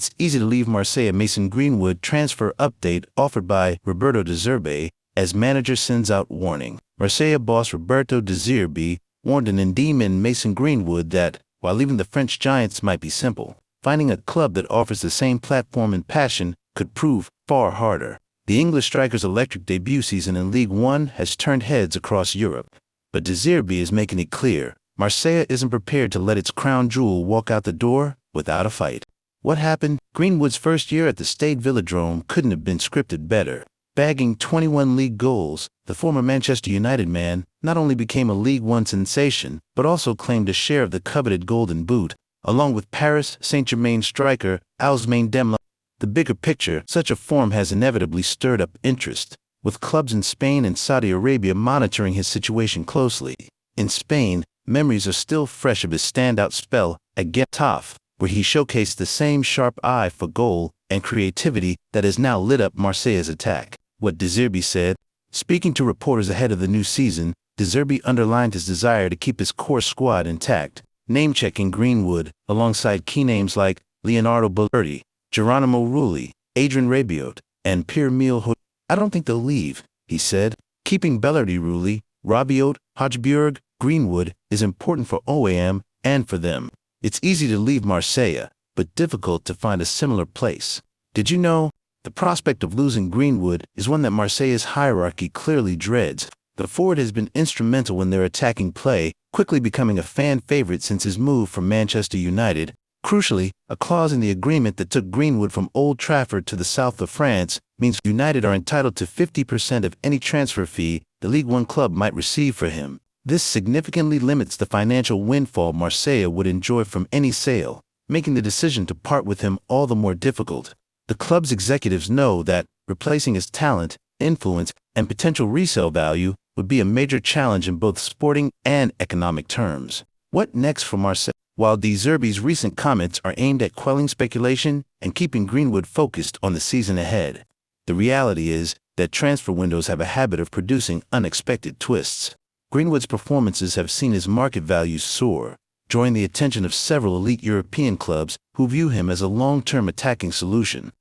It's easy to leave Marseille. Mason Greenwood transfer update offered by Roberto De Zerbi as manager sends out warning. Marseille boss Roberto De Zerbi warned an indemn Mason Greenwood that, while leaving the French giants might be simple, finding a club that offers the same platform and passion could prove far harder. The English striker's electric debut season in Ligue 1 has turned heads across Europe, but De Zerbi is making it clear Marseille isn't prepared to let its crown jewel walk out the door without a fight. What happened? Greenwood's first year at the Stade Vélodrome couldn't have been scripted better. Bagging 21 league goals, the former Manchester United man not only became a League One sensation, but also claimed a share of the coveted Golden Boot, along with Paris Saint-Germain striker Ousmane Dembélé. The bigger picture, such a form has inevitably stirred up interest, with clubs in Spain and Saudi Arabia monitoring his situation closely. In Spain, memories are still fresh of his standout spell at Getafe, where he showcased the same sharp eye for goal and creativity that has now lit up Marseille's attack. What De Zerbi said. Speaking to reporters ahead of the new season, De Zerbi underlined his desire to keep his core squad intact, name-checking Greenwood alongside key names like Leonardo Balerdi, Geronimo Rulli, Adrien Rabiot, and Pierre-Emile Højbjerg. I don't think they'll leave, he said. Keeping Balerdi, Rulli, Rabiot, Højbjerg, Greenwood is important for OAM and for them. It's easy to leave Marseille, but difficult to find a similar place. Did you know? The prospect of losing Greenwood is one that Marseille's hierarchy clearly dreads. The forward has been instrumental in their attacking play, quickly becoming a fan favorite since his move from Manchester United. Crucially, a clause in the agreement that took Greenwood from Old Trafford to the south of France means United are entitled to 50% of any transfer fee the Ligue 1 club might receive for him. This significantly limits the financial windfall Marseille would enjoy from any sale, making the decision to part with him all the more difficult. The club's executives know that replacing his talent, influence, and potential resale value would be a major challenge in both sporting and economic terms. What next for Marseille? While De Zerbi's recent comments are aimed at quelling speculation and keeping Greenwood focused on the season ahead, the reality is that transfer windows have a habit of producing unexpected twists. Greenwood's performances have seen his market values soar, drawing the attention of several elite European clubs who view him as a long-term attacking solution.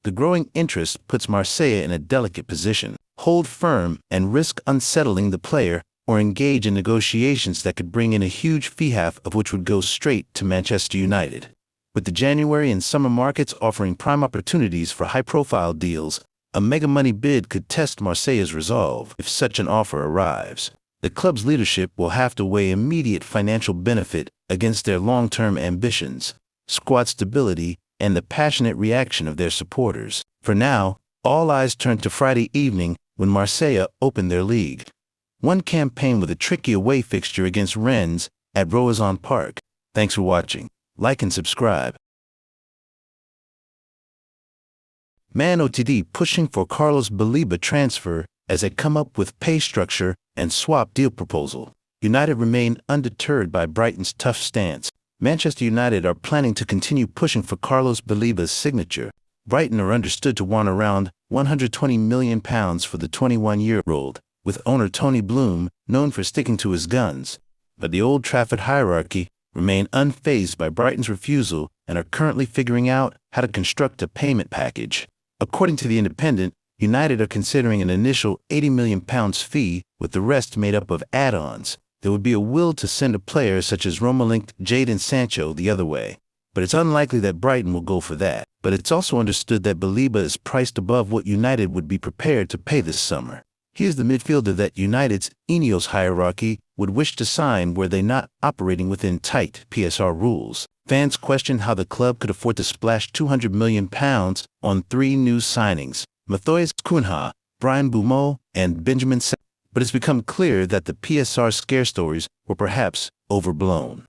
The growing interest puts Marseille in a delicate position. Hold firm and risk unsettling the player, or engage in negotiations that could bring in a huge fee, half of which would go straight to Manchester United. With the January and summer markets offering prime opportunities for high-profile deals, a mega-money bid could test Marseille's resolve if such an offer arrives. The club's leadership will have to weigh immediate financial benefit against their long-term ambitions, squad stability, and the passionate reaction of their supporters. For now, all eyes turn to Friday evening when Marseille open their league. One campaign with a tricky away fixture against Rennes at Roazhon Park. Thanks for watching. Like and subscribe. Man OTD pushing for Carlos Baleba transfer as they come up with pay structure and swap deal proposal. United remain undeterred by Brighton's tough stance. Manchester United are planning to continue pushing for Carlos Baleba's signature. Brighton are understood to want around £120 million for the 21-year-old, with owner Tony Bloom known for sticking to his guns. But the Old Trafford hierarchy remain unfazed by Brighton's refusal and are currently figuring out how to construct a payment package. According to The Independent, United are considering an initial £80 million fee, with the rest made up of add-ons. There would be a will to send a player such as Roma-linked Jadon Sancho the other way, but it's unlikely that Brighton will go for that. But it's also understood that Baleba is priced above what United would be prepared to pay this summer. He is the midfielder that United's Ineos hierarchy would wish to sign were they not operating within tight PSR rules. Fans question how the club could afford to splash £200 million on three new signings: Matthias Cunha, Brian Bumo, and Benjamin Sa. But it's become clear that the PSR scare stories were perhaps overblown.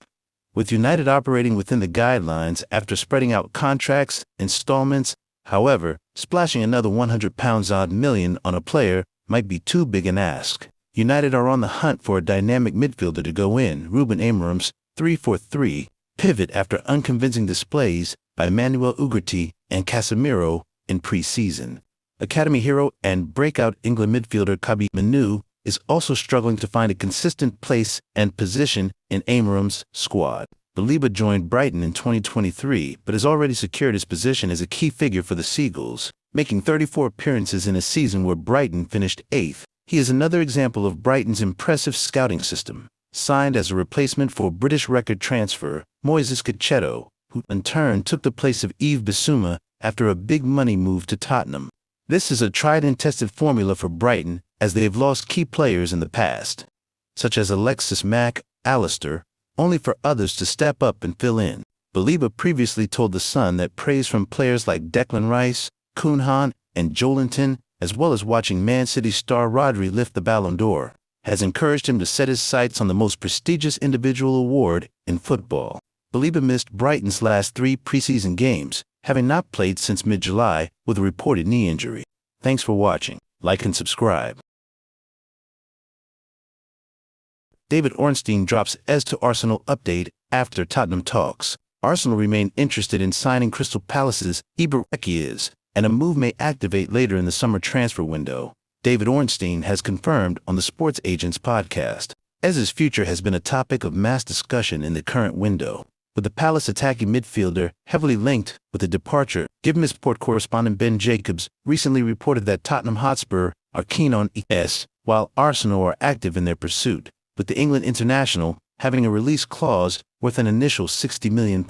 With United operating within the guidelines after spreading out contracts, installments, however, splashing another £100 million on a player might be too big an ask. United are on the hunt for a dynamic midfielder to go in. Ruben Amorim's 3-4-3 pivot after unconvincing displays by Manuel Ugarte and Casemiro in pre-season. Academy hero and breakout England midfielder Kabi Manu is also struggling to find a consistent place and position in Amorim's squad. Baleba joined Brighton in 2023 but has already secured his position as a key figure for the Seagulls, making 34 appearances in a season where Brighton finished 8th. He is another example of Brighton's impressive scouting system. Signed as a replacement for British record transfer Moises Caicedo, who in turn took the place of Yves Bissouma after a big money move to Tottenham. This is a tried and tested formula for Brighton, as they have lost key players in the past, such as Alexis Mac Allister, only for others to step up and fill in. Baleba previously told The Sun that praise from players like Declan Rice, Kounhan, and Joelinton, as well as watching Man City star Rodri lift the Ballon d'Or, has encouraged him to set his sights on the most prestigious individual award in football. Baleba missed Brighton's last 3 preseason games, having not played since mid-July with a reported knee injury. Thanks for watching. Like and subscribe. David Ornstein drops Ez to Arsenal update after Tottenham talks. Arsenal remain interested in signing Crystal Palace's Ibaraki, and a move may activate later in the summer transfer window. David Ornstein has confirmed on the Sports Agents podcast. Ez's future has been a topic of mass discussion in the current window, with the Palace attacking midfielder heavily linked with the departure. Given Sport correspondent Ben Jacobs recently reported that Tottenham Hotspur are keen on Ez, while Arsenal are active in their pursuit, with the England international having a release clause worth an initial £60 million,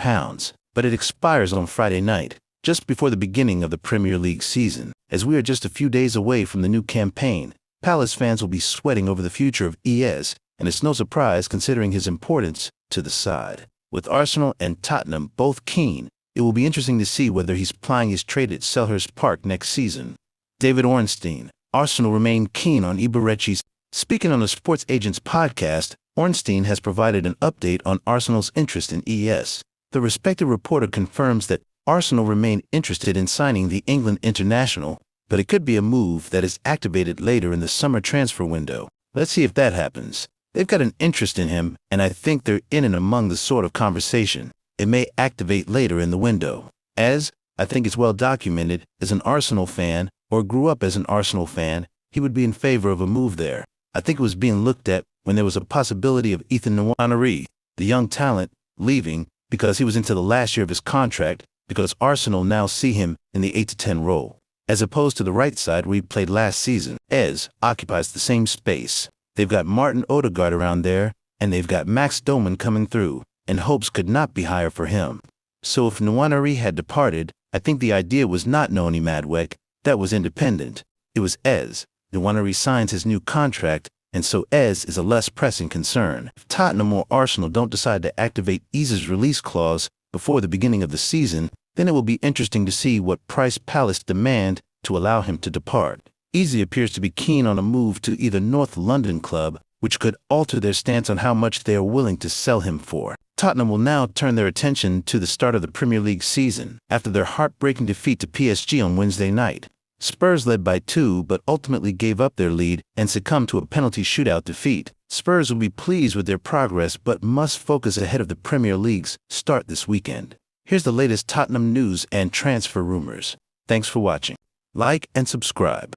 but it expires on Friday night, just before the beginning of the Premier League season. As we are just a few days away from the new campaign, Palace fans will be sweating over the future of Ez, and it's no surprise considering his importance to the side. With Arsenal and Tottenham both keen, it will be interesting to see whether he's plying his trade at Selhurst Park next season. David Ornstein, Arsenal remain keen on Ibarrechi's. Speaking on the Sports Agents podcast, Ornstein has provided an update on Arsenal's interest in Ez. The respected reporter confirms that Arsenal remain interested in signing the England international, but it could be a move that is activated later in the summer transfer window. Let's see if that happens. They've got an interest in him, and I think they're in and among the sort of conversation. It may activate later in the window. Ez, I think it's well documented, as an Arsenal fan, or grew up as an Arsenal fan, he would be in favor of a move there. I think it was being looked at when there was a possibility of Ethan Nwaneri, the young talent, leaving because he was into the last year of his contract, because Arsenal now see him in the 8-10 role, as opposed to the right side where he played last season. Ez occupies the same space. They've got Martin Odegaard around there, and they've got Max Doman coming through, and hopes could not be higher for him. So if Nwaneri had departed, I think the idea was not Noni Madwek, that was independent. It was Ez. Nwaneri signs his new contract, and so Ez is a less pressing concern. If Tottenham or Arsenal don't decide to activate Ez's release clause before the beginning of the season, then it will be interesting to see what price Palace demand to allow him to depart. Ez appears to be keen on a move to either North London club, which could alter their stance on how much they are willing to sell him for. Tottenham will now turn their attention to the start of the Premier League season after their heartbreaking defeat to PSG on Wednesday night. Spurs led by 2 but ultimately gave up their lead and succumbed to a penalty shootout defeat. Spurs will be pleased with their progress but must focus ahead of the Premier League's start this weekend. Here's the latest Tottenham news and transfer rumors. Thanks for watching. Like and subscribe.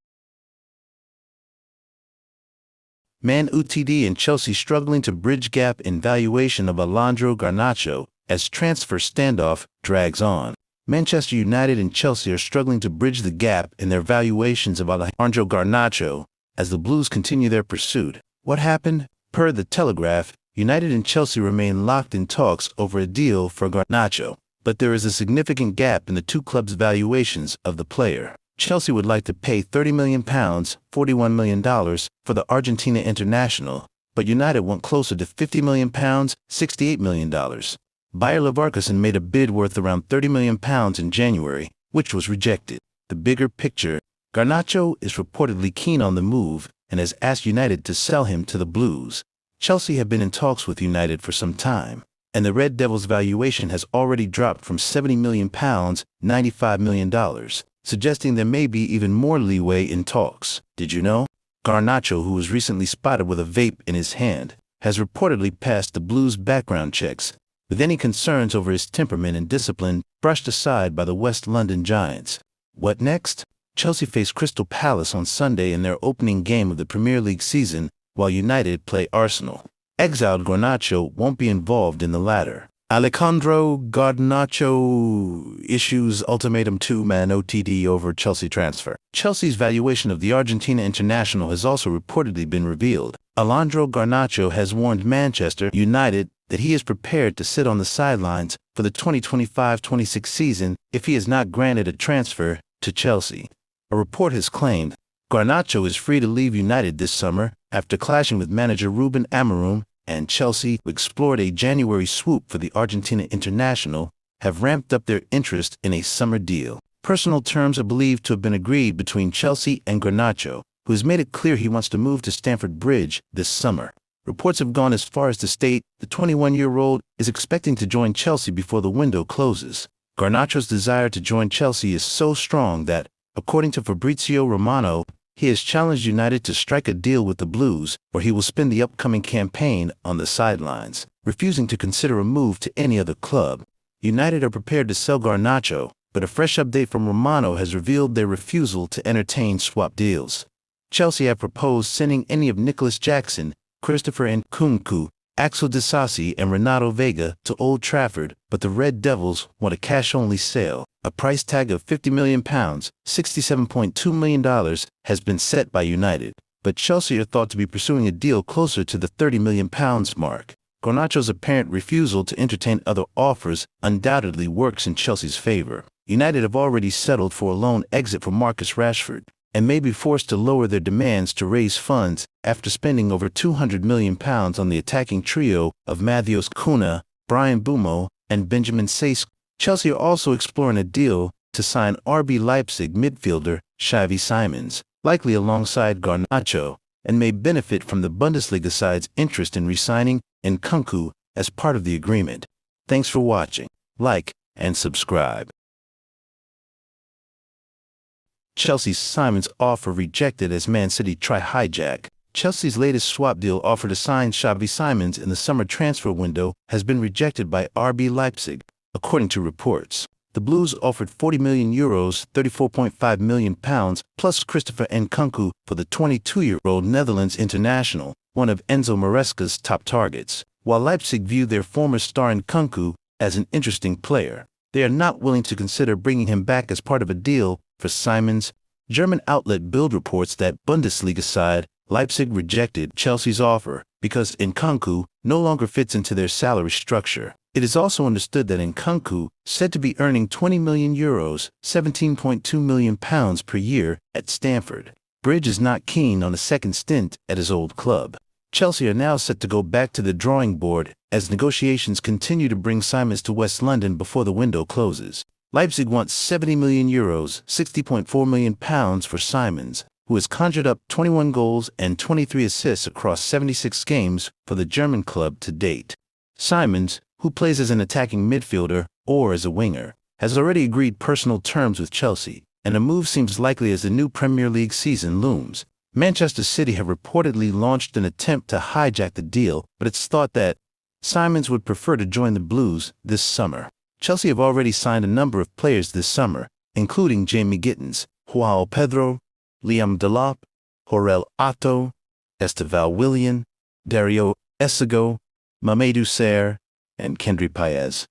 Man Utd and Chelsea struggling to bridge gap in valuation of Alejandro Garnacho as transfer standoff drags on. Manchester United and Chelsea are struggling to bridge the gap in their valuations of Alejandro Garnacho as the Blues continue their pursuit. What happened? Per The Telegraph, United and Chelsea remain locked in talks over a deal for Garnacho, but there is a significant gap in the two clubs' valuations of the player. Chelsea would like to pay £30 million, $41 million, for the Argentina international, but United want closer to £50 million, $68 million. Bayer Leverkusen made a bid worth around £30 million in January, which was rejected. The bigger picture: Garnacho is reportedly keen on the move and has asked United to sell him to the Blues. Chelsea have been in talks with United for some time, and the Red Devils' valuation has already dropped from £70 million, $95 million, suggesting there may be even more leeway in talks. Did you know? Garnacho, who was recently spotted with a vape in his hand, has reportedly passed the Blues' background checks, with any concerns over his temperament and discipline brushed aside by the West London Giants. What next? Chelsea face Crystal Palace on Sunday in their opening game of the Premier League season, while United play Arsenal. Exiled Garnacho won't be involved in the latter. Alejandro Garnacho issues ultimatum two-man OTD over Chelsea transfer. Chelsea's valuation of the Argentina international has also reportedly been revealed. Alejandro Garnacho has warned Manchester United that he is prepared to sit on the sidelines for the 2025-26 season if he is not granted a transfer to Chelsea. A report has claimed Garnacho is free to leave United this summer after clashing with manager Ruben Amorim, and Chelsea, who explored a January swoop for the Argentina international, have ramped up their interest in a summer deal. Personal terms are believed to have been agreed between Chelsea and Garnacho, who has made it clear he wants to move to Stamford Bridge this summer. Reports have gone as far as to state the 21-year-old is expecting to join Chelsea before the window closes. Garnacho's desire to join Chelsea is so strong that, according to Fabrizio Romano, he has challenged United to strike a deal with the Blues, or he will spend the upcoming campaign on the sidelines, refusing to consider a move to any other club. United are prepared to sell Garnacho, but a fresh update from Romano has revealed their refusal to entertain swap deals. Chelsea have proposed sending any of Nicholas Jackson, Christopher Nkunku, Axel Disasi, and Renato Vega to Old Trafford, but the Red Devils want a cash-only sale. A price tag of £50 million, $67.2 million, has been set by United, but Chelsea are thought to be pursuing a deal closer to the £30 million mark. Garnacho's apparent refusal to entertain other offers undoubtedly works in Chelsea's favor. United have already settled for a loan exit for Marcus Rashford, and may be forced to lower their demands to raise funds after spending over £200 million on the attacking trio of Matheus Cunha, Brian Bumo, and Benjamin Sesko. Chelsea are also exploring a deal to sign RB Leipzig midfielder Xavi Simons, likely alongside Garnacho, and may benefit from the Bundesliga side's interest in re-signing Nkunku as part of the agreement. Thanks for watching. Like and subscribe. Chelsea's Simons offer rejected as Man City try hijack. Chelsea's latest swap deal offer to sign Xavi Simons in the summer transfer window has been rejected by RB Leipzig, according to reports. The Blues offered €40 million, £34.5 million, plus Christopher Nkunku for the 22-year-old Netherlands international, one of Enzo Maresca's top targets. While Leipzig view their former star Nkunku as an interesting player, they are not willing to consider bringing him back as part of a deal for Simons. German outlet Bild reports that Bundesliga side Leipzig rejected Chelsea's offer because Nkunku no longer fits into their salary structure. It is also understood that Nkunku, said to be earning €20 million, £17.2 million per year at Stamford Bridge, is not keen on a second stint at his old club. Chelsea are now set to go back to the drawing board as negotiations continue to bring Simons to West London before the window closes. Leipzig wants €70 million, £60.4 million for Simons, who has conjured up 21 goals and 23 assists across 76 games for the German club to date. Simons, who plays as an attacking midfielder or as a winger, has already agreed personal terms with Chelsea, and a move seems likely as the new Premier League season looms. Manchester City have reportedly launched an attempt to hijack the deal, but it's thought that Simons would prefer to join the Blues this summer. Chelsea have already signed a number of players this summer, including Jamie Gittins, Joao Pedro, Liam Delap, Jorel Otto, Esteval Willian, Dario Essigo, Mamadou Sarr, and Kendry Paez.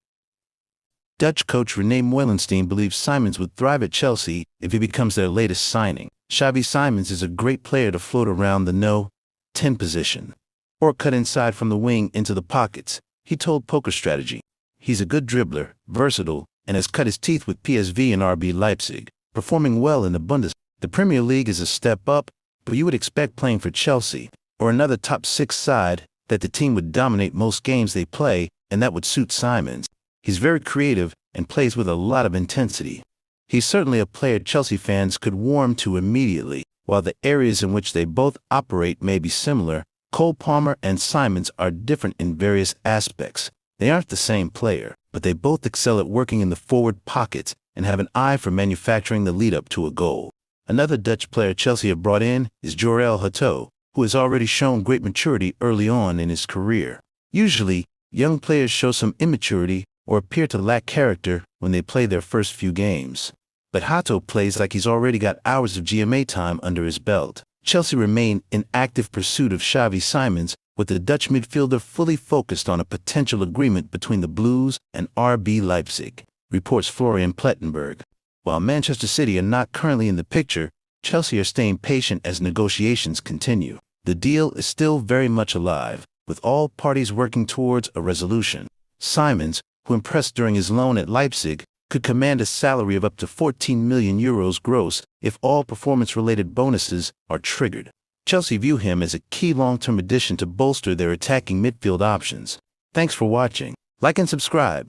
Dutch coach Rene Meulensteen believes Simons would thrive at Chelsea if he becomes their latest signing. Xavi Simons is a great player to float around the no-10 position, or cut inside from the wing into the pockets, he told Poker Strategy. He's a good dribbler, versatile, and has cut his teeth with PSV and RB Leipzig, performing well in the Bundesliga. The Premier League is a step up, but you would expect playing for Chelsea, or another top 6 side, that the team would dominate most games they play, and that would suit Simons. He's very creative and plays with a lot of intensity. He's certainly a player Chelsea fans could warm to immediately. While the areas in which they both operate may be similar, Cole Palmer and Simons are different in various aspects. They aren't the same player, but they both excel at working in the forward pockets and have an eye for manufacturing the lead-up to a goal. Another Dutch player Chelsea have brought in is Jorel Hato, who has already shown great maturity early on in his career. Usually, young players show some immaturity or appear to lack character when they play their first few games. But Hato plays like he's already got hours of GMA time under his belt. Chelsea remain in active pursuit of Xavi Simons, with the Dutch midfielder fully focused on a potential agreement between the Blues and RB Leipzig, reports Florian Plettenberg. While Manchester City are not currently in the picture, Chelsea are staying patient as negotiations continue. The deal is still very much alive, with all parties working towards a resolution. Simons, who impressed during his loan at Leipzig, could command a salary of up to €14 million gross if all performance-related bonuses are triggered. Chelsea view him as a key long-term addition to bolster their attacking midfield options. Thanks for watching. Like and subscribe.